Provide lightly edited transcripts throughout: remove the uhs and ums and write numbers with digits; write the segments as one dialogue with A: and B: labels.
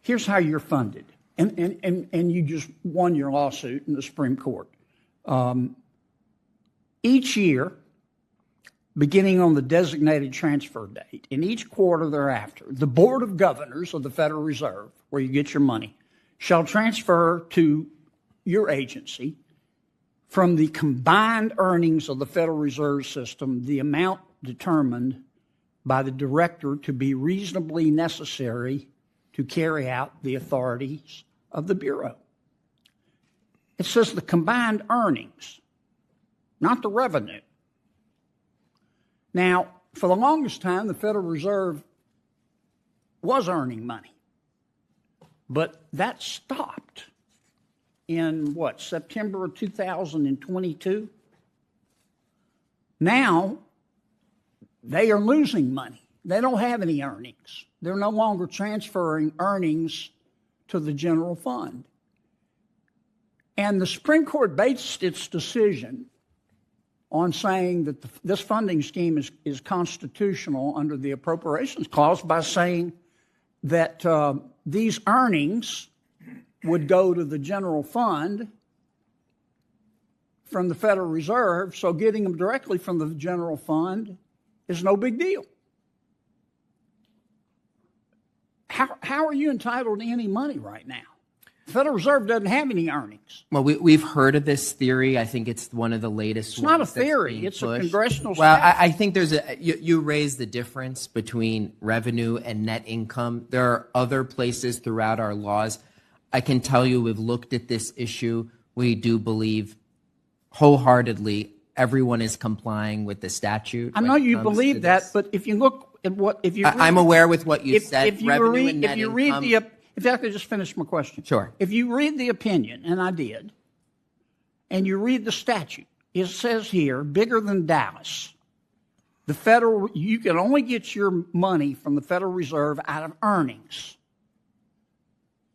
A: here's how you're funded. And you just won your lawsuit in the Supreme Court. Each year, beginning on the designated transfer date, in each quarter thereafter, the Board of Governors of the Federal Reserve, where you get your money, shall transfer to your agency from the combined earnings of the Federal Reserve System the amount determined by the director to be reasonably necessary to carry out the authorities of the Bureau. It says the combined earnings, not the revenue. Now, for the longest time, the Federal Reserve was earning money, but that stopped in, September of 2022? Now, they are losing money. They don't have any earnings. They're no longer transferring earnings to the general fund. And the Supreme Court based its decision on saying that this funding scheme is constitutional under the Appropriations Clause by saying that these earnings would go to the general fund from the Federal Reserve, so getting them directly from the general fund is no big deal. How are you entitled to any money right now? The Federal Reserve doesn't have any earnings.
B: Well, we've heard of this theory. I think it's one of the latest ones.
A: It's not a theory. It's a congressional
B: Well,
A: statute.
B: I think there's you raised the difference between revenue and net income. There are other places throughout our laws. I can tell you we've looked at this issue. We do believe wholeheartedly everyone is complying with the statute.
A: I know you believe that, but if you look at
B: I'm aware with what you said.
A: If I could just finish my question.
B: Sure.
A: If you read the opinion, and I did, and you read the statute, it says here, bigger than Dallas, you can only get your money from the Federal Reserve out of earnings.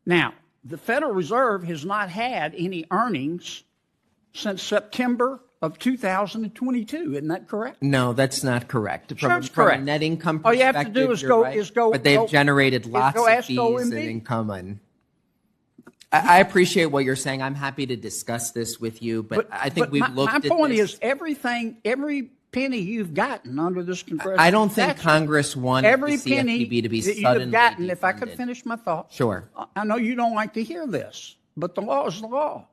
A: Now, the Federal Reserve has not had any earnings since September of 2022. Isn't that correct?
B: No, that's not correct.
A: That's
B: From
A: correct.
B: a net income perspective,
A: all you have to do is go.
B: But they've generated lots of fees and income. And I appreciate what you're saying. I'm happy to discuss this with you, but I think we've looked at this.
A: My point is every penny you've gotten under this congressional
B: I don't think
A: statute,
B: Congress wanted the CFPB to be
A: that
B: suddenly
A: you've gotten,
B: defunded.
A: if I could finish my thought.
B: Sure.
A: I know you don't like to hear this, but the law is the law.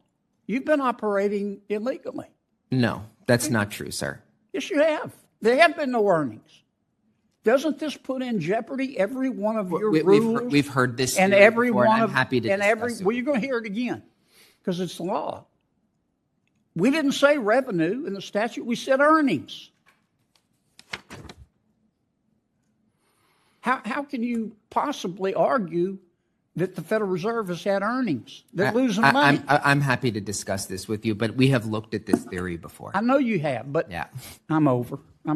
A: You've been operating illegally.
B: No, that's not true, sir.
A: Yes, you have. There have been no earnings. Doesn't this put in jeopardy every one of your rules?
B: We've heard this
A: and every
B: before,
A: one
B: and I'm happy to discuss it.
A: Well, you're going to hear it again because it's the law. We didn't say revenue in the statute. We said earnings. How can you possibly argue that the Federal Reserve has had earnings? They're losing money.
B: I'm happy to discuss this with you, but we have looked at this theory before.
A: I know you have, but
B: yeah.
A: I'm over. I'm